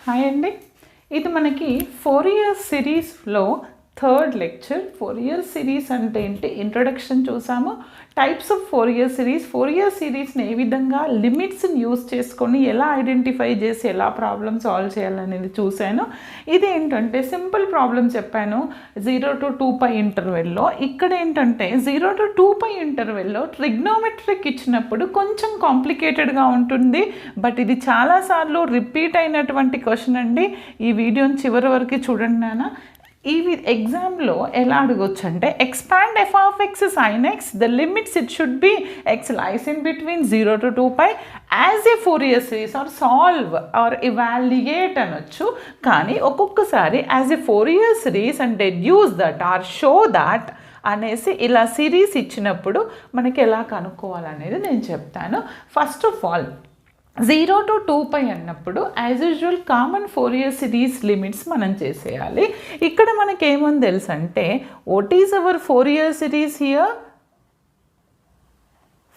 Hi అండి. ఇది మనకి 4 ఇయర్స్ సిరీస్లో థర్డ్ లెక్చర్. 4 ఇయర్స్ సిరీస్ అంటే ఏంటి, ఇంట్రొడక్షన్ చూసాము. టైప్స్ ఆఫ్ 4 ఇయర్స్ సిరీస్, 4 ఇయర్స్ సిరీస్ని ఏ విధంగా లిమిట్స్ని యూజ్ చేసుకొని ఎలా ఐడెంటిఫై చేసి ఎలా ప్రాబ్లమ్ సాల్వ్ చేయాలనేది చూశాను. ఇది ఏంటంటే సింపుల్ ప్రాబ్లం చెప్పాను 0 to 2π ఇంటర్వెల్లో. ఇక్కడ ఏంటంటే 0 to 2π ఇంటర్వెల్లో ట్రిగ్నోమెట్రిక్ ఇచ్చినప్పుడు కొంచెం కాంప్లికేటెడ్గా ఉంటుంది. బట్ ఇది చాలాసార్లు రిపీట్ అయినటువంటి క్వశ్చన్ అండి. ఈ వీడియోని చివరి వరకు చూడండి నాన్న. ఈ ఎగ్జామ్లో ఎలా అడగొచ్చు అంటే expand F of X sine X, the limits it should be X lies in between 0 to 2π as a 4 year series or solve or evaluate అనొచ్చు. కానీ ఒక్కొక్కసారి as a 4 year series and deduce that or show that అనేసి ఇలా series ఇచ్చినప్పుడు మనకి ఎలా కనుక్కోవాలనేది నేను చెప్తాను. ఫస్ట్ ఆఫ్ ఆల్ 0 to 2π అన్నప్పుడు as usual common 4 year series limits మనం చేసేయాలి. ఇక్కడ మనకి ఏమని తెలుసు అంటే what is our 4 year series here?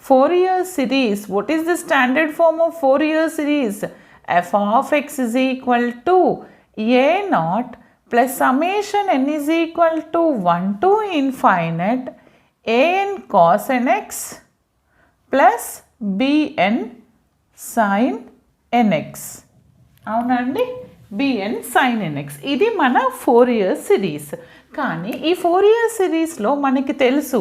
4 year series, what is the standard form of 4 year series? F of x is equal to a naught plus summation n is equal to 1 to infinite a n cos n x plus b n sin nx. అవునండి, bn sin nx. ఇది మన 4 ఇయర్స్ series. కానీ ఈ 4 years సిరీస్లో మనకి తెలుసు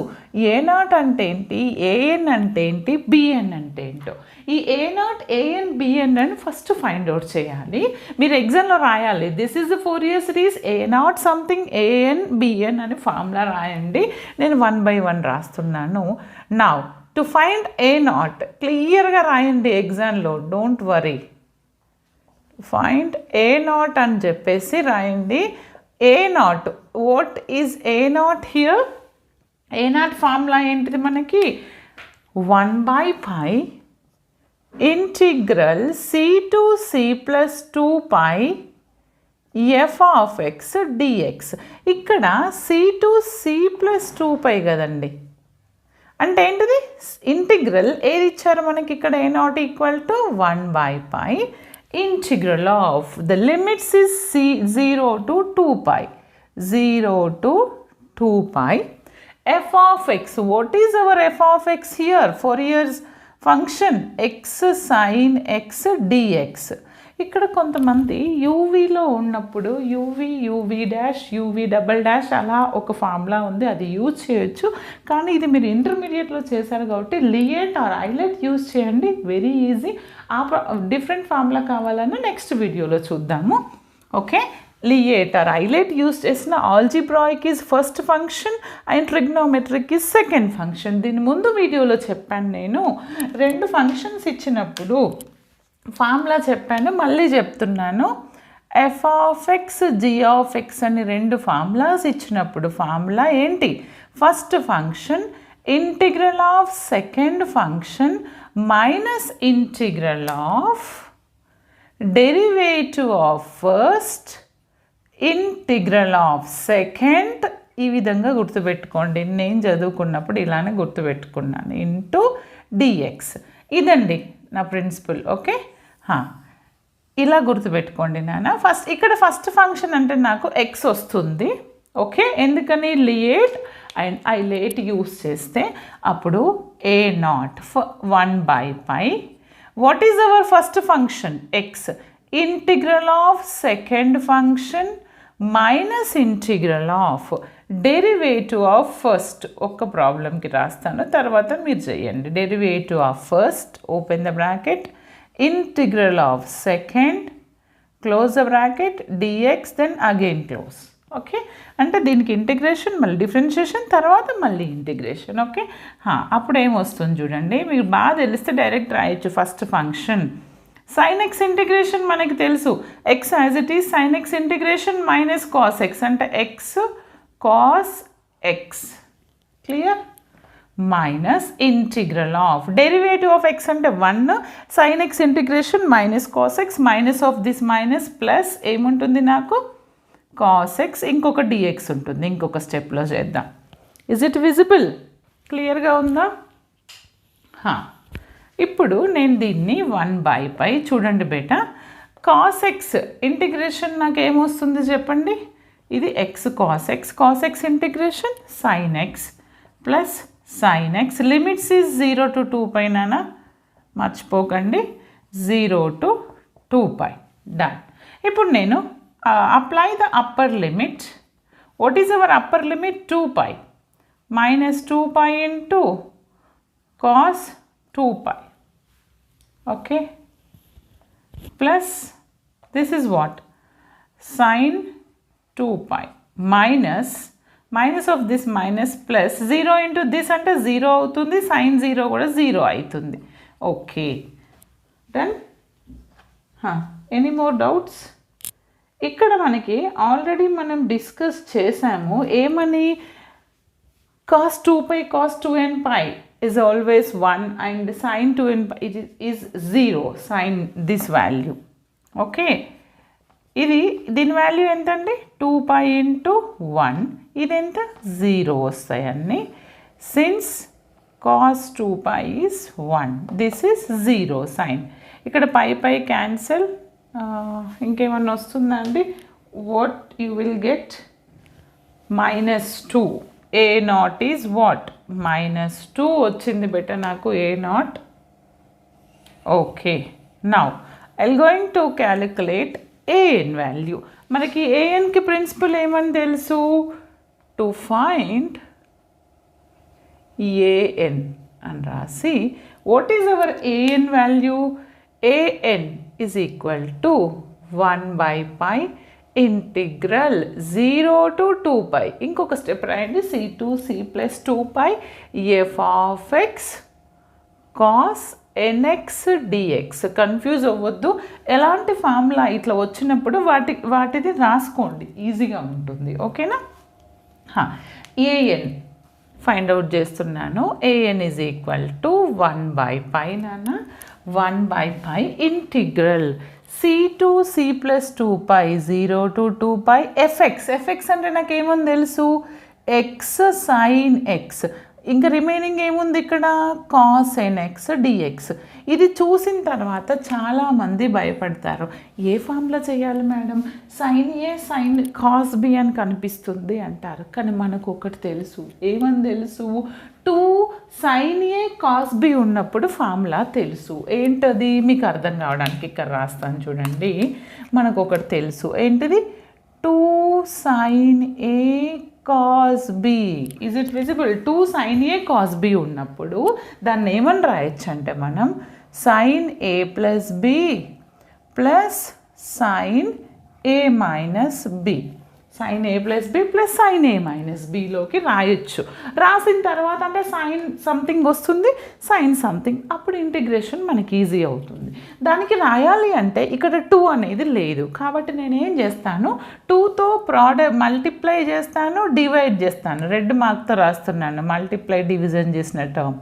ఏ not అంటే ఏంటి, ఏఎన్ అంటే ఏంటి, బిఎన్ అంటే ఏంటో. ఈ ఏ నాట్ ఏఎన్ బిఎన్ అని ఫస్ట్ ఫైండ్ అవుట్ చేయాలి. మీరు ఎగ్జామ్లో రాయాలి this is the 4 year series A nought something AN BN అని ఫార్ములా రాయండి. నేను 1 by 1 రాస్తున్నాను. Now to find A nought క్లియర్గా రాయండి ఎగ్జామ్లో, don't worry. Find A nought అని చెప్పేసి రాయండి. A nought, what is A nought here? A nought formula ఏంటిది మనకి? 1/π integral c to c plus 2π f of x dx. ఇక్కడ c to c plus 2π కదండి. అంటే ఏంటిది? ఇంటిగ్రల్ ఏది ఇచ్చారు మనకి ఇక్కడ? A nought equal to 1/π integral of the limits is 0 to 2π, 0 to 2π f of x. What is our f of x here? 4 years function x sin x dx. ఇక్కడ కొంతమంది యూవీలో ఉన్నప్పుడు UV dash UV double dash అలా ఒక formula ఉంది, అది use చేయొచ్చు. కానీ ఇది మీరు ఇంటర్మీడియట్లో చేశారు కాబట్టి లియేట్ ఆర్ ఐలెట్ యూజ్ చేయండి, వెరీ ఈజీ. డిఫరెంట్ ఫార్ములా కావాలన్నా నెక్స్ట్ వీడియోలో చూద్దాము. ఓకే, లియేట్ ఆర్ ఐలెట్ యూజ్ చేసిన algebraic is first function and trigonometric is second function. దీని ముందు వీడియోలో చెప్పాను నేను. 2 ఫంక్షన్స్ ఇచ్చినప్పుడు ఫార్ములా చెప్పాను, మళ్ళీ చెప్తున్నాను. F of x g of x అని 2 ఫార్ములాస్ ఇచ్చినప్పుడు ఫార్ములా ఏంటి? First function integral of second function minus integral of derivative of first integral of second. ఈ విధంగా గుర్తుపెట్టుకోండి. నేను చదువుకున్నప్పుడు ఇలానే గుర్తుపెట్టుకున్నాను, ఇంటూ డిఎక్స్. ఇదండి నా ప్రిన్సిపల్. ఓకే, ఇలా గుర్తుపెట్టుకోండి నాన్న. ఇక్కడ ఫస్ట్ ఫంక్షన్ అంటే నాకు ఎక్స్ వస్తుంది. ఓకే, ఎందుకని? లియేట్ అండ్ ఐలేట్ యూస్ చేస్తే అప్పుడు A nought 1/π. What is our first function? X. Integral of second function minus integral of derivative of first. ఒక్క ప్రాబ్లంకి రాస్తాను, తర్వాత మీరు చేయండి. Derivative of first, open the bracket, integral of second, close the bracket, DX, then again close. Okay, అంటే దీనికి integration, మళ్ళీ differentiation, తర్వాత మళ్ళీ ఇంటిగ్రేషన్. ఓకే, అప్పుడు ఏమొస్తుంది చూడండి. మీకు బాగా తెలిస్తే డైరెక్ట్ రాయొచ్చు. First function sine X integration మనకి తెలుసు, X as it is sine X integration minus cos X అంటే X cos X, clear? Minus integral of derivative of X అంటే 1 sine X integration minus cos X, minus of this minus plus ఏముంటుంది నాకు? Cos X, ఇంకొక dx ఉంటుంది. ఇంకొక స్టెప్లో చేద్దాం. Is it visible? క్లియర్గా ఉందా? ఇప్పుడు నేను దీన్ని 1/π చూడండి బేటా, కాస్ ఎక్స్ ఇంటిగ్రేషన్ నాకు ఏమొస్తుంది చెప్పండి, ఇది X cos X integration sign X plus sign X, limits is 0 to 2 పైన మర్చిపోకండి, 0 to 2π డన్. ఇప్పుడు నేను apply the upper limit. What is our upper limit? 2π minus 2π into cos 2π, okay, plus this is what? Sin 2π minus of this minus plus 0 into this అంటే 0 అవుతుంది, sin 0 కూడా 0 అవుతుంది. Okay done. Any more doubts? ఇక్కడ మనకి already మనం discuss చేసాము ఏమని, cos 2π cos 2nπ is always 1 and sin 2nπ is 0, sin this value. Okay, ఇది దీని వాల్యూ ఎంత అండి? 2π into 1, ఇది ఎంత? 0 వస్తాయి అన్నీ. Since cos 2π is 1, this is 0 sin. ఇక్కడ పై క్యాన్సల్, ఇంకేమన్నా వస్తుందా అండి? What you will get? -2. a naught is what? -2 వచ్చింది బెట నాకు a naught. Okay, now I'll going to calculate an value. మనకి anకి ప్రిన్సిపల్ ఏమని తెలుసు? టు ఫైండ్ an అని రాసి, what is our an value? an is equal to 1/π integral 0 to 2π. ఇంకొక step రాయండి, c2c plus 2π f of x cos nx dx. Confuse అవ్వద్దు, ఎలాంటి formula ఇట్లా వచ్చినప్పుడు వాటిది రాసుకోండి, ఈజీగా ఉంటుంది. ఓకేనా? an ఫైండ్ అవుట్ చేస్తున్నాను. an is equal to 1/π నాన్న, 1/π integral c2c plus 2π 0 to 2π fx అంటే నాకు ఏముంది తెలుసు? x sin x. ఇంకా రిమైనింగ్ ఏముంది ఇక్కడ? cos nx dx. ఇది చూసిన తర్వాత చాలామంది భయపడతారు, ఏ ఫార్ములా చేయాలి మేడం, సైన్ ఏ సైన్ కాస్ బి అని కనిపిస్తుంది అంటారు. కానీ మనకు ఒకటి తెలుసు, ఏమని తెలుసు? 2 sin ఏ కాస్ బి ఉన్నప్పుడు ఫార్ములా తెలుసు. ఏంటది? మీకు అర్థం కావడానికి ఇక్కడ రాస్తాను చూడండి. మనకు ఒకటి తెలుసు, ఏంటిది? 2 sin A cos b. is it visible? 2 sin a cos b ఉన్నప్పుడు దాన్ని ఏమని రాయొచ్చు అంటే మనం sin a plus b plus sin a minus b. sin a plus b plus sin a minus b లోకి రాయొచ్చు. రాసిన తర్వాత అంటే సైన్ సంథింగ్ వస్తుంది, సైన్ సంథింగ్, అప్పుడు ఇంటిగ్రేషన్ మనకి ఈజీ అవుతుంది. దానికి రాయాలి అంటే ఇక్కడ 2 అనేది లేదు, కాబట్టి నేను ఏం చేస్తాను? 2తో మల్టిప్లై చేస్తాను, డివైడ్ చేస్తాను. రెడ్ మార్క్తో రాస్తున్నాను, మల్టిప్లై డివిజన్ చేసిన టర్మ్.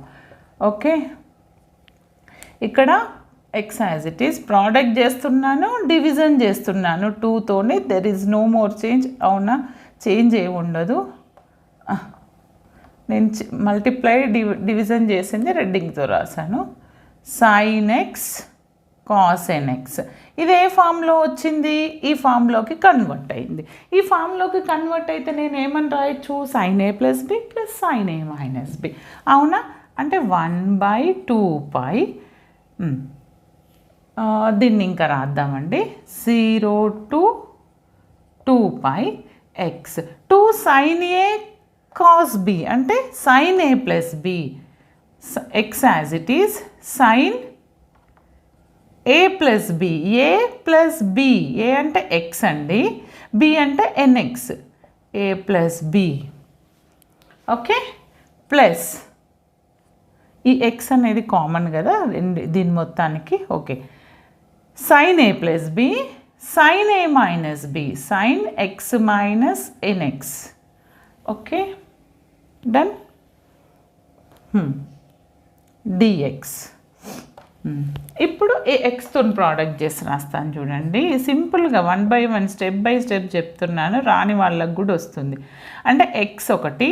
ఓకే, ఇక్కడ X as it is product చేస్తున్నాను, డివిజన్ చేస్తున్నాను 2తోనే. There is no more change. అవునా? చేంజ్ ఏమి ఉండదు. నేను మల్టిప్లై డివిజన్ చేసింది రెడ్డింగ్తో రాశాను. Sine X cos NX. ఇది ఏ ఫామ్లో వచ్చింది? ఈ ఫామ్లోకి కన్వర్ట్ అయింది. ఈ ఫామ్లోకి కన్వర్ట్ అయితే నేను ఏమని రాయొచ్చు? సైన్ ఏ ప్లస్ బి ప్లస్ సైన్ ఏ మైనస్ బి. అవునా? అంటే 1/2π. దీన్ని ఇంకా రాద్దామండి, 0 to 2π x. 2 sin a cos b అంటే sin a plus b. x as it is sin a plus b. a plus b. a అంటే x అండి, b అంటే nx. a plus b. Okay, plus ఈ x అనేది common కదా దీని మొత్తానికి. Okay, sin a plus b sin a minus b sin x minus nx. Okay, done. dx. ఇప్పుడు ఎక్స్తో product చేసి రాస్తాను చూడండి. సింపుల్గా 1 by 1 స్టెప్ బై స్టెప్ చెప్తున్నాను, రాని వాళ్ళకు కూడా వస్తుంది. అంటే ఎక్స్ ఒకటి,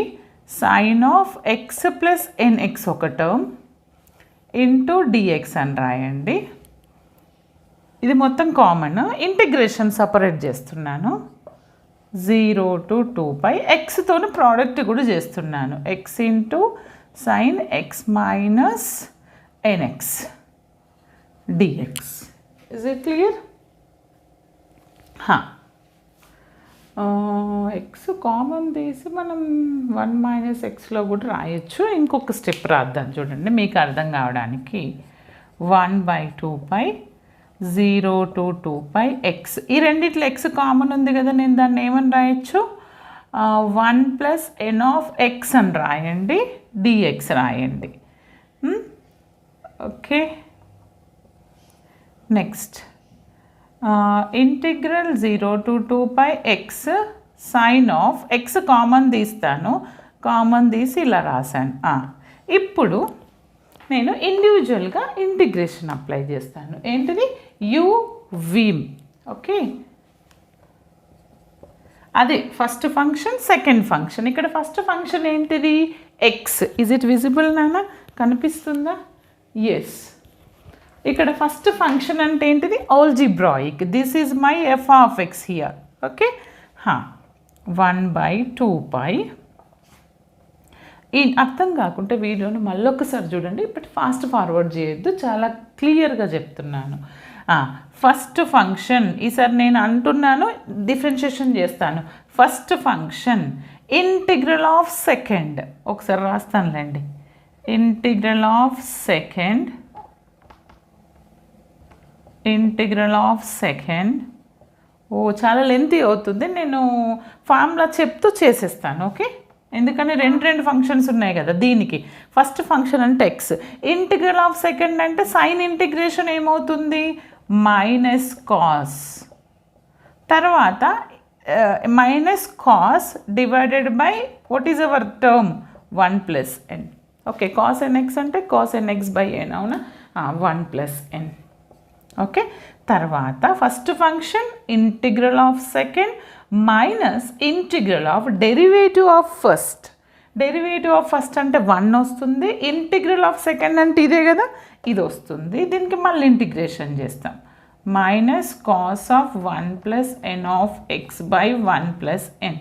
sine of x plus n x ఒక టర్మ్ ఇంటూ డిఎక్స్ అని రాయండి. ఇది మొత్తం కామన్, ఇంటిగ్రేషన్ సపరేట్ చేస్తున్నాను. 0 to 2π ఎక్స్తోని ప్రోడక్ట్ కూడా చేస్తున్నాను. x into sine x minus nx dx. Is it clear? X common తీసి మనం 1 మైనస్ ఎక్స్లో కూడా రాయొచ్చు. ఇంకొక స్టెప్ రాద్దాం చూడండి మీకు అర్థం కావడానికి. 1/2π 0 to 2π ఎక్స్. ఈ రెండిట్లో ఎక్స్ కామన్ ఉంది కదా, నేను దాన్ని ఏమని రాయొచ్చు? 1 + n ఆఫ్ ఎక్స్ అని రాయండి, dx రాయండి. Okay, next integral 0 to 2π X sine of X common తీస్తాను, కామన్ తీసి ఇలా రాశాను. ఇప్పుడు నేను ఇండివిజువల్గా ఇంటిగ్రేషన్ అప్లై చేస్తాను. ఏంటిది? uv. ఓకే, అది ఫస్ట్ ఫంక్షన్, సెకండ్ ఫంక్షన్. ఇక్కడ ఫస్ట్ ఫంక్షన్ ఏంటిది? ఎక్స్. ఇజ్ ఇట్ విజిబుల్ నాన్న? కనిపిస్తుందా? ఎస్. ఇక్కడ ఫస్ట్ ఫంక్షన్ అంటే ఏంటిది? Algebraic. This is my F of X here. Okay, 1/2π. ఈ అర్థం కాకుంటే వీడియోని మళ్ళీ ఒకసారి చూడండి, బట్ ఫాస్ట్ ఫార్వర్డ్ చేయొద్దు, చాలా క్లియర్గా చెప్తున్నాను. ఫస్ట్ ఫంక్షన్, ఈసారి నేను అంటున్నాను, డిఫరెన్షియేషన్ చేస్తాను. First function integral of second, ఒకసారి రాస్తానులేండి. Integral of second, integral of second. చాలా లెంతీ అవుతుంది, నేను ఫార్ములా చెప్తూ చేసేస్తాను. ఓకే, ఎందుకని రెండు ఫంక్షన్స్ ఉన్నాయి కదా దీనికి. ఫస్ట్ ఫంక్షన్ అంటే ఎక్స్, ఇంటిగ్రల్ ఆఫ్ సెకండ్ అంటే సైన్ ఇంటిగ్రేషన్ ఏమవుతుంది? మైనస్ కాస్, తర్వాత minus cos divided by what is hour term? 1 + n. Okay, cos nx అంటే కాస్ nx/n, అవునా? 1 + n. ఓకే, తర్వాత first function integral of second minus integral of derivative of first. Derivative of first అంటే 1 వస్తుంది, integral of second అంటే ఇదే కదా, ఇది వస్తుంది. దీనికి మళ్ళీ ఇంటిగ్రేషన్ చేస్తాం. Minus cos of 1 + n of x/1 + n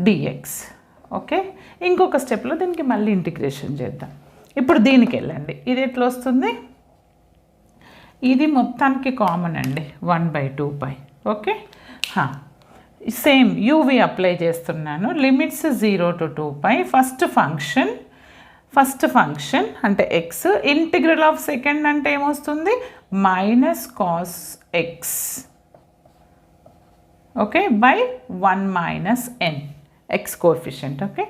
dx. Okay, ఇంకొక స్టెప్లో దీనికి మళ్ళీ ఇంటిగ్రేషన్ చేద్దాం. ఇప్పుడు దీనికి వెళ్ళండి, ఇది ఎట్లా వస్తుంది? ఇది మొత్తానికి కామన్ అండి, 1/2π. ఓకే, సేమ్ యూవి అప్లై చేస్తున్నాను. Limits 0 to 2π. ఫస్ట్ ఫంక్షన్ అంటే ఎక్స్, ఇంటిగ్రల్ ఆఫ్ సెకండ్ అంటే ఏమొస్తుంది? Minus cos X, okay, by 1 - n, X coefficient. Okay,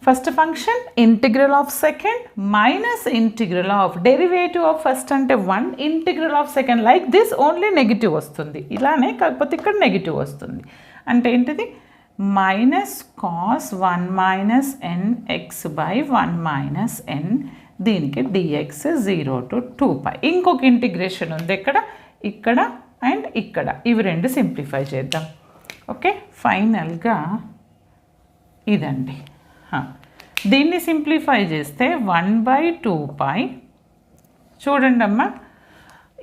first function integral of second minus integral of derivative of first అంటే 1, integral of second like this, only negative వస్తుంది ఇలానే, కాకపోతే ఇక్కడ negative వస్తుంది. అంటే ఏంటిది? Minus cos 1 - n x/1 - n, దీనికి dx 0 to 2π. ఇంకొక ఇంటిగ్రేషన్ ఉంది ఇక్కడ అండ్ ఇక్కడ, ఇవి రెండు సింప్లిఫై చేద్దాం. ఓకే, ఫైనల్గా ఇదండి. దీన్ని సింప్లిఫై చేస్తే 1/2π. చూడండి అమ్మా,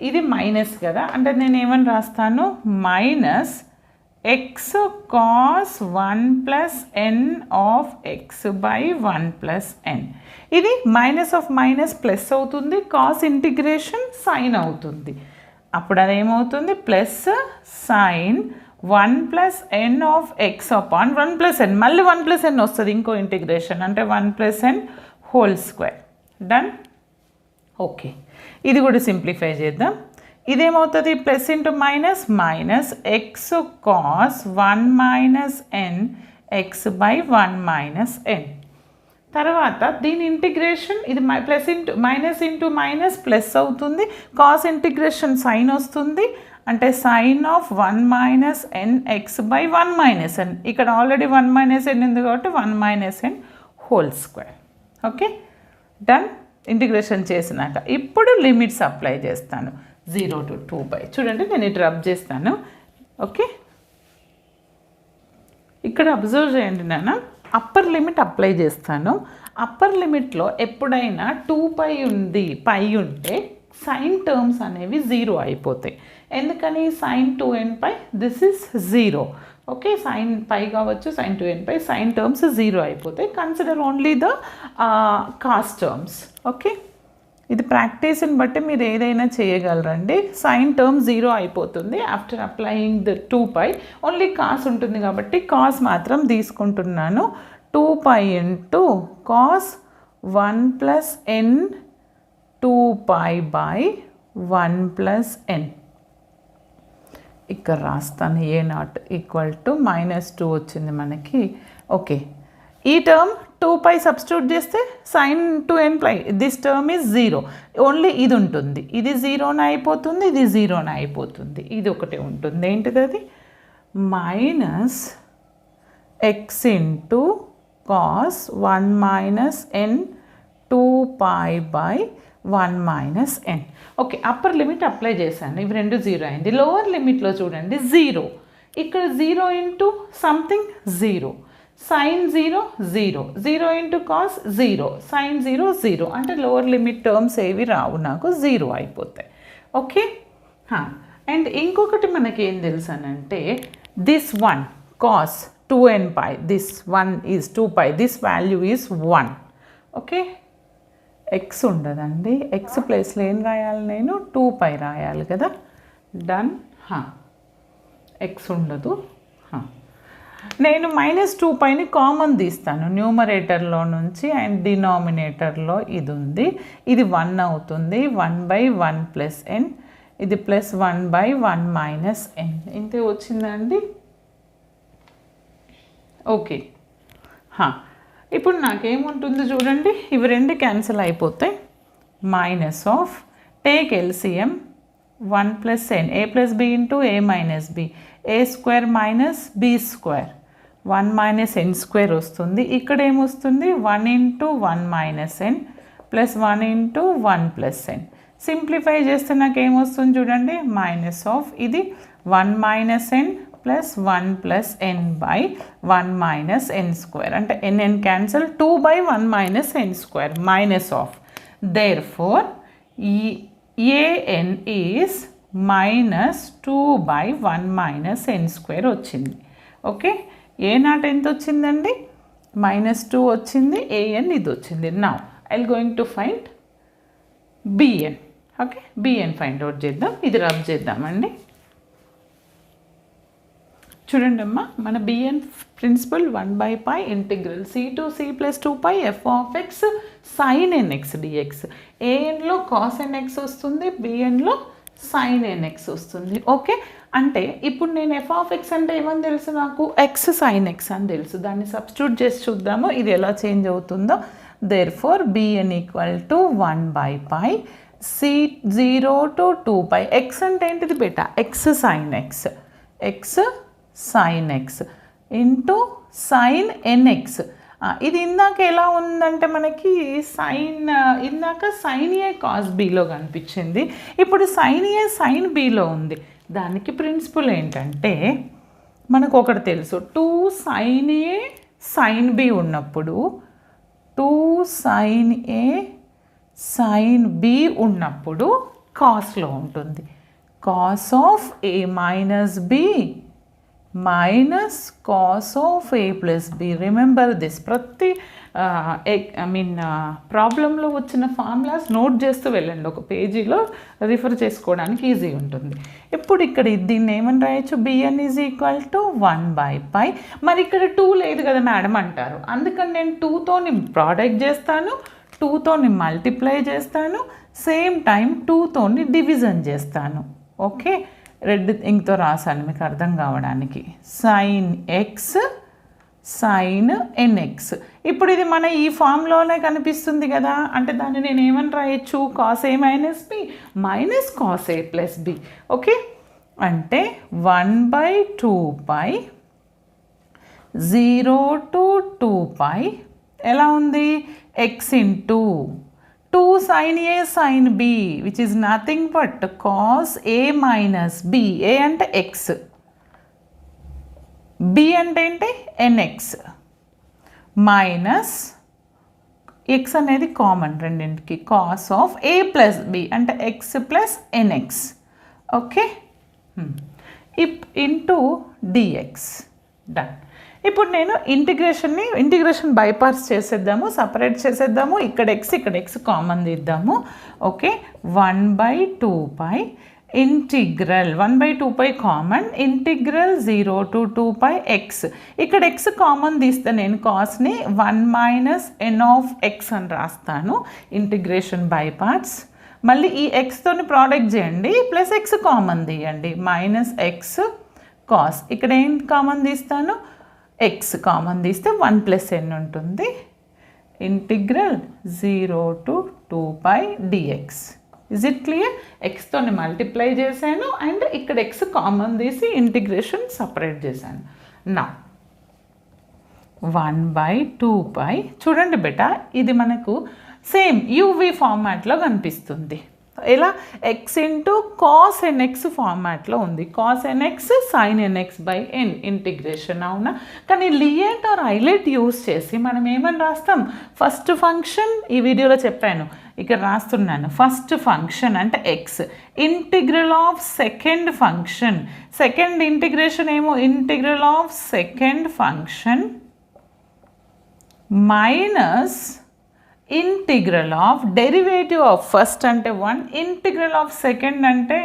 ఇది మైనస్ కదా, అంటే నేను ఏమని రాస్తాను? Minus X cos 1 + n of x/1 + n. ఇది మైనస్ ఆఫ్ మైనస్ ప్లస్ అవుతుంది, కాస్ ఇంటిగ్రేషన్ సైన్ అవుతుంది. అప్పుడు అదేమవుతుంది? Plus sine 1 + n of x/1 + n, మళ్ళీ 1 + n వస్తుంది ఇంకో ఇంటిగ్రేషన్, అంటే 1 + n whole square. Done. Okay, ఇది కూడా సింప్లిఫై చేద్దాం. ఇదేమవుతుంది? Plus into minus, minus X cos 1 - n x/1 - n. తర్వాత దీని ఇంటిగ్రేషన్, ఇది plus into minus into minus plus అవుతుంది, కాస్ ఇంటిగ్రేషన్ సైన్ వస్తుంది, అంటే sine of 1 - n x/1 - n. ఇక్కడ ఆల్రెడీ 1 - n ఉంది కాబట్టి 1 - n whole square. Okay, done. Integration చేసినాక ఇప్పుడు లిమిట్స్ అప్లై చేస్తాను. 0 to 2π. చూడండి, నేను ఇటు రబ్ చేస్తాను. ఓకే, ఇక్కడ అబ్జర్వ్ చేయండి నాన్న, అప్పర్ లిమిట్ అప్లై చేస్తాను. అప్పర్ లిమిట్లో ఎప్పుడైనా 2π ఉంది, పై ఉంటే సైన్ టర్మ్స్ అనేవి 0 అయిపోతాయి. ఎందుకని sin 2nπ this is 0. Okay, sine pi కావచ్చు, sin 2nπ సైన్ టర్మ్స్ 0 అయిపోతాయి. Consider only the cos terms. Okay, ఇది ప్రాక్టీస్ని బట్టి మీరు ఏదైనా చేయగలరండి. సైన్ టర్మ్ 0 అయిపోతుంది after applying the 2π. Only cos ఉంటుంది కాబట్టి కాస్ మాత్రం తీసుకుంటున్నాను. 2π into cos 1 + n 2π by 1 + n. ఇక్కడ రాస్తాను a0 = -2 వచ్చింది మనకి. ఓకే, ఈ టర్మ్ 2π సబ్స్టిట్యూట్ చేస్తే sin 2nπ this term is 0. Only ఇది ఉంటుంది, ఇది 0న అయిపోతుంది, ఇది 0న అయిపోతుంది, ఇది ఒకటే ఉంటుంది. ఏంటిది అది? -x into cos 1 - n 2π by 1 - n. Okay, upper limit apply చేశాను, ఇవి రెండు 0 అయింది. లోవర్ లిమిట్లో చూడండి 0, ఇక్కడ 0 into something 0, sin 0 0, 0 into cos 0, sin 0 0, అంటే లోవర్ లిమిట్ టర్మ్స్ ఏవి రావు, నాకు 0 అయిపోతాయి. ఓకే, అండ్ ఇంకొకటి మనకి ఏం తెలుసు అనంటే this 1 cos 2nπ, this 1 is 2π, this value is 1. Okay, X ఉండదండి, ఎక్స్ ప్లేస్లో ఏం రాయాలి నేను? 2π రాయాలి కదా. డన్. ఎక్స్ ఉండదు. నేను -2πని కామన్ తీస్తాను న్యూమరేటర్లో నుంచి, అండ్ డినామినేటర్లో ఇది ఉంది, ఇది 1 అవుతుంది. 1/1 + n, ఇది +1/1 - n. ఇంతే వచ్చిందండి. ఓకే, ఇప్పుడు నాకేముంటుంది చూడండి, ఇవి రెండు క్యాన్సిల్ అయిపోతాయి. Minus of take LCM 1 + n, a + b into a - b, a² - b², 1 - n² వస్తుంది. ఇక్కడ ఏమొస్తుంది? 1 into 1 - n plus 1 into 1 + n. Simplify చేస్తే నాకు ఏమొస్తుంది చూడండి, మైనస్ ఆఫ్ ఇది 1 - n plus 1 + n by 1 - n², అంటే n cancel, 2/1 - n², minus of. Therefore an is -2/1 - n² వచ్చింది. ఓకే, a0 ఎంత వచ్చిందండి? -2 వచ్చింది, an ఇది వచ్చింది. Now I will going to find bn. Okay, bn find out చేద్దాం, ఇది రబ్ చేద్దామండి. చూడండి అమ్మా, మన bn principle 1/π integral c to c + 2π f of x sin nx dx. anలో cos nx వస్తుంది, bnలో sin nx వస్తుంది. ఓకే, అంటే ఇప్పుడు నేను f of x అంటే ఏమని తెలుసు నాకు? x sin x అని తెలుసు. దాన్ని సబ్స్టిట్యూట్ చేసి చూద్దాము ఇది ఎలా చేంజ్ అవుతుందో. Therefore bn = 1/π c0 to 2π. x అంటే ఏంటిది బేటా? x sin x, x sin x into sin nx. ఇది ఇందాక ఎలా ఉందంటే మనకి సైన్, ఇందాక sin a cos bలో కనిపించింది, ఇప్పుడు sin a sin bలో ఉంది. దానికి ప్రిన్సిపల్ ఏంటంటే మనకు ఒకటి తెలుసు, 2 sin a sin b ఉన్నప్పుడు 2 sin a sin b ఉన్నప్పుడు కాస్లో ఉంటుంది. cos of a - b -cos of a + b. Remember this. ప్రతి ప్రాబ్లంలో వచ్చిన ఫార్ములాస్ నోట్ చేస్తూ వెళ్ళండి, ఒక పేజీలో రిఫర్ చేసుకోవడానికి ఈజీ ఉంటుంది. ఇప్పుడు ఇక్కడ దీన్ని ఏమని రాయొచ్చు? bn = 1/π. మరి ఇక్కడ 2 లేదు కదా మేడం అంటారు, అందుకని నేను 2తోని ప్రోడక్ట్ చేస్తాను, 2తోని మల్టిప్లై చేస్తాను, సేమ్ టైం 2తోని డివిజన్ చేస్తాను. ఓకే, రెడ్ ఇంక్తో రాశాను మీకు అర్థం కావడానికి. sin x sin nx. ఇప్పుడు ఇది మన ఈ ఫామ్లోనే కనిపిస్తుంది కదా, అంటే దాన్ని నేను ఏమని రాయొచ్చు? cos a - b -cos a + b. Okay, అంటే 1/2π 0 to 2π ఎలా ఉంది? x into 2 sin a sin b which is nothing but cos a - b. a అంటే x, b అంటే ఏంటి? nx, మైనస్ ఎక్స్ అనేది కామన్ రెండింటికి, cos of a plus b అంటే x plus nx. Okay, into dx. Done. ఇప్పుడు నేను integration by parts చేసేద్దాము, separate చేసేద్దాము. ఇక్కడ ఎక్స్ కామన్ తీద్దాము. Okay, 1/2π integral 1/2π common integral 0 to 2π x. ఇక్కడ ఎక్స్ కామన్ తీస్తే నేను కాస్ని 1 - n of x అని రాస్తాను. Integration by parts. మళ్ళీ ఈ ఎక్స్తోని ప్రోడక్ట్ చేయండి, ప్లస్ ఎక్స్ కామన్ తీయండి, -x కాస్. ఇక్కడ ఏం కామన్ తీస్తాను, ఎక్స్ కామన్ తీస్తే 1 + n ఉంటుంది. Integral 0 to 2π dx. Is it clear? ఎక్స్తోని మల్టిప్లై చేశాను అండ్ ఇక్కడ ఎక్స్ కామన్ తీసి ఇంటిగ్రేషన్ సపరేట్ చేశాను. నా 1/2π చూడండి బేటా, ఇది మనకు సేమ్ యూవి ఫార్మాట్లో కనిపిస్తుంది. ఎలా? ఎక్స్ ఇంటూ కాస్ ఎన్ఎక్స్ ఫార్మాట్లో ఉంది. Cos n x sine nx/n integration. అవునా? కానీ లియేట్ ఆర్ హైలైట్ యూస్ చేసి మనం ఏమని రాస్తాం? ఫస్ట్ ఫంక్షన్, ఈ వీడియోలో చెప్పాను, ఇక్కడ రాస్తున్నాను. ఫస్ట్ ఫంక్షన్ అంటే x, integral of second function, second integration ఏమో integral of second function minus integral of derivative of first అంటే 1, ఇంటిగ్రల్ ఆఫ్ సెకండ్ అంటే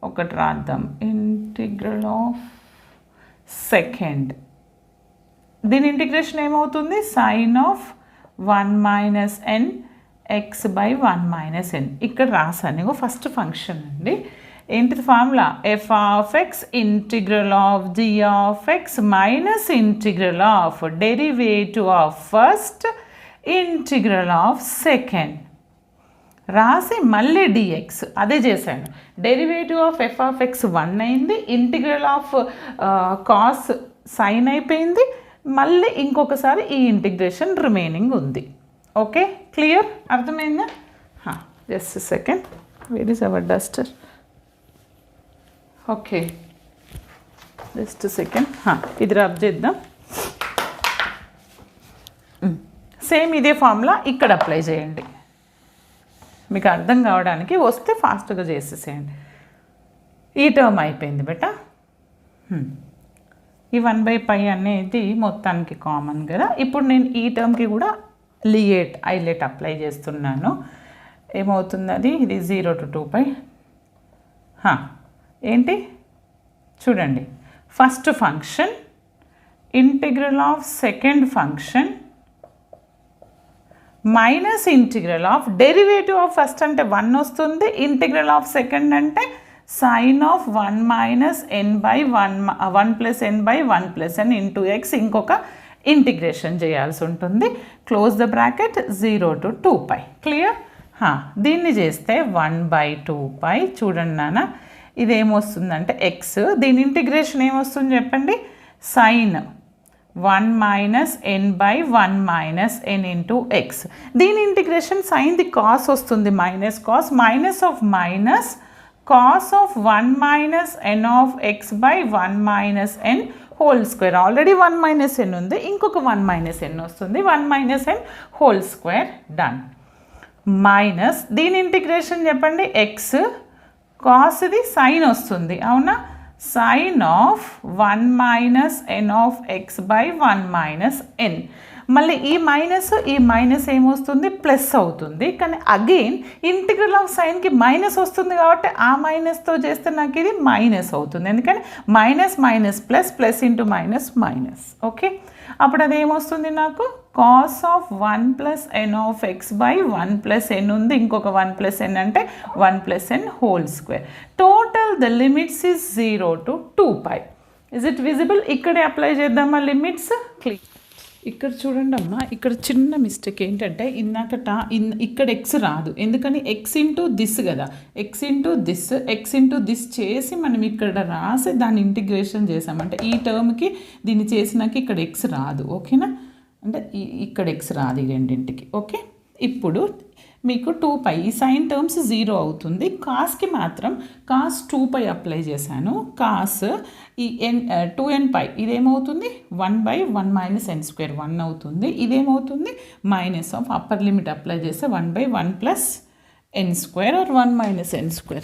ఒకటి రాద్దాం, ఇంటిగ్రల్ ఆఫ్ సెకండ్. దీని ఇంటిగ్రేషన్ ఏమవుతుంది? Sine of 1 - n x/1 - n. ఇక్కడ రాసాను ఫస్ట్ ఫంక్షన్ అండి. ఏంటిది formula? f of x integral of g of x minus integral of derivative of first integral of second రాసి మళ్ళీ dx. అదే చేశాను. Derivative of f of x 1 అయింది, integral of cos sign అయిపోయింది, మళ్ళీ ఇంకొకసారి ఈ ఇంటిగ్రేషన్ రిమైనింగ్ ఉంది. Okay, clear? అర్థమైందా? Just second, where is our duster? Okay, just second, ఇది రబ్ చేద్దాం. సేమ్ ఇదే ఫార్ములా ఇక్కడ అప్లై చేయండి, మీకు అర్థం కావడానికి. వస్తే ఫాస్ట్గా చేసేసేయండి. ఈ టర్మ్ అయిపోయింది బేటా. ఈ 1/π అనేది మొత్తానికి కామన్ కదా. ఇప్పుడు నేను ఈ టర్మ్కి కూడా హైలైట్ అప్లై చేస్తున్నాను. ఏమవుతుంది అది? ఇది 0 to 2π. ఏంటి చూడండి, first function integral of second function minus integral of derivative of first అంటే 1 వస్తుంది, ఇంటిగ్రల్ ఆఫ్ సెకండ్ అంటే sine of 1 - n/1 1 + n/1 + n into x. ఇంకొక ఇంటిగ్రేషన్ చేయాల్సి ఉంటుంది. Close the bracket 0 to 2π. Clear? దీన్ని చేస్తే 1/2π. చూడండి నాన్న, ఇదేమొస్తుందంటే ఎక్స్, దీని ఇంటిగ్రేషన్ ఏమొస్తుంది చెప్పండి? Sine 1 - n/1 - n into x. దీని ఇంటిగ్రేషన్ సైన్ది కాస్ వస్తుంది, minus cos, minus of minus cos of 1 - n of x/1 - n whole square. Already 1 - n ఉంది, ఇంకొక 1 - n వస్తుంది, 1 - n whole square. Done. Minus దీని ఇంటిగ్రేషన్ చెప్పండి? ఎక్స్ కాస్ది సైన్ వస్తుంది, అవునా? Sine of 1 - n of x/1 - n. మళ్ళీ ఈ మైనస్ ఏమొస్తుంది? ప్లస్ అవుతుంది. కానీ అగైన్ ఇంటిగ్రల్ ఆఫ్ సైన్కి మైనస్ వస్తుంది కాబట్టి ఆ మైనస్తో చేస్తే నాకు ఇది మైనస్ అవుతుంది. ఎందుకంటే minus minus plus, plus into minus minus. Okay, అప్పుడు అది ఏమొస్తుంది నాకు? Cos of 1 + n of x/1 + n ఉంది, ఇంకొక 1 + n అంటే 1 + n whole square. Total the limits is 0 to 2π. Is it visible? ఇక్కడే అప్లై చేద్దామా లిమిట్స్? క్లిక్. ఇక్కడ చూడండి అమ్మా, ఇక్కడ చిన్న మిస్టేక్ ఏంటంటే ఇక్కడ ఎక్స్ రాదు. ఎందుకని? ఎక్స్ ఇంటూ దిస్ కదా, ఎక్స్ ఇంటూ దిస్ చేసి మనం ఇక్కడ రాసి దాన్ని ఇంటిగ్రేషన్ చేసామంటే ఈ టర్మ్కి దీన్ని చేసినాక ఇక్కడ ఎక్స్ రాదు. ఓకేనా? అంటే ఇక్కడ ఎక్స్ రాదు ఈ రెండింటికి. ఓకే, ఇప్పుడు మీకు 2π ఈ సైన్ టర్మ్స్ 0 అవుతుంది. కాస్కి మాత్రం కాస్ 2π అప్లై చేశాను. కాస్ ఈ n2nπ ఇదేమవుతుంది 1/1 - n² 1 అవుతుంది. ఇదేమవుతుంది minus of upper limit apply చేస్తే 1/1 + n² or 1 - n².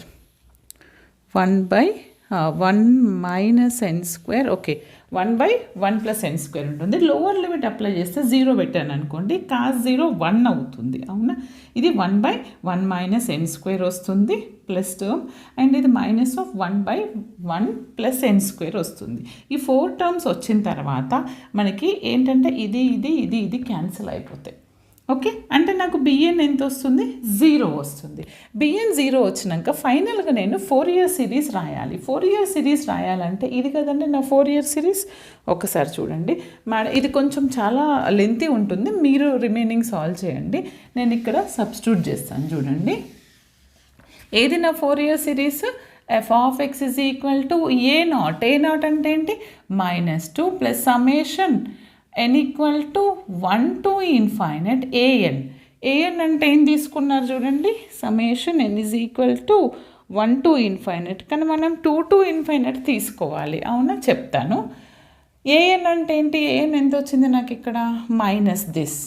1/1 - n². Okay, 1/1 + n² ఉంటుంది. లోవర్ లిమిట్ అప్లై చేస్తే 0 పెట్టాను అనుకోండి, కాస్ 0 1 అవుతుంది. అవునా, ఇది 1/1 - n² వస్తుంది ప్లస్ టర్మ్, అండ్ ఇది మైనస్ ఆఫ్ 1/1 + n² వస్తుంది. ఈ 4 టర్మ్స్ వచ్చిన తర్వాత మనకి ఏంటంటే ఇది క్యాన్సిల్ అయిపోతాయి. ఓకే, అంటే నాకు బిఎన్ ఎంత వస్తుంది? 0 వస్తుంది. బిఎన్ 0 వచ్చినాక ఫైనల్గా నేను 4 ఇయర్ సిరీస్ రాయాలి. 4 ఇయర్ సిరీస్ రాయాలంటే ఇది కదండి నా 4 ఇయర్ సిరీస్. ఒకసారి చూడండి మేడం, ఇది కొంచెం చాలా లెంతీ ఉంటుంది, మీరు రిమైనింగ్ సాల్వ్ చేయండి. నేను ఇక్కడ సబ్స్టిట్యూట్ చేస్తాను. చూడండి, ఏది నా 4 year series? f(x) = a0. a0 అంటే ఏంటి? -2 + సమ్మేషన్ n = 1 to ∞ an అంటే ఏం తీసుకున్నారు చూడండి, సమ్మేషన్ n = 1 to ∞, కానీ మనం 2 to ∞ తీసుకోవాలి. అవునా, చెప్తాను. an అంటే ఏంటి? an ఎంత వచ్చింది నాకు ఇక్కడ? Minus this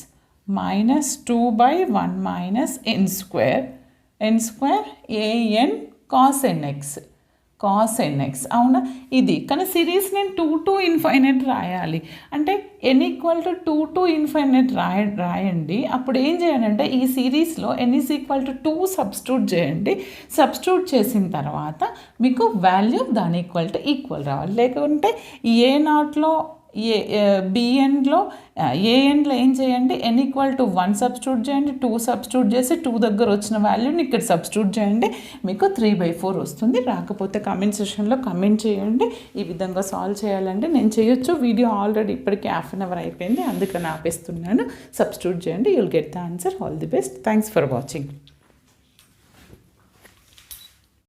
-2/1 - n² an cos nx. అవునా, ఇది కానీ సిరీస్ నేను 2 to ∞ రాయాలి. అంటే n = 2 to ∞ రాయండి. అప్పుడు ఏం చేయాలంటే ఈ సిరీస్లో n = 2 సబ్స్టిట్యూట్ చేయండి. సబ్స్టిట్యూట్ చేసిన తర్వాత మీకు వాల్యూ దాని ఈక్వల్ రావాలి. లేకుంటే a0లో బిఎన్లో ఏఎన్లో ఏం చేయండి, n = 1 సబ్స్టిట్యూట్ చేయండి, 2 సబ్స్టిట్యూట్ చేసి 2 దగ్గర వచ్చిన వాల్యూని ఇక్కడ సబ్స్టిట్యూట్ చేయండి, మీకు 3/4 వస్తుంది. రాకపోతే కామెంట్ సెక్షన్లో కమెంట్ చేయండి. ఈ విధంగా సాల్వ్ చేయాలంటే నేను చేయొచ్చు. వీడియో ఆల్రెడీ ఇప్పటికీ 1/2 అవర్ అయిపోయింది, అందుకని ఆపేస్తున్నాను. సబ్స్టిట్యూట్ చేయండి, you'll get the answer. All the best. Thanks for watching.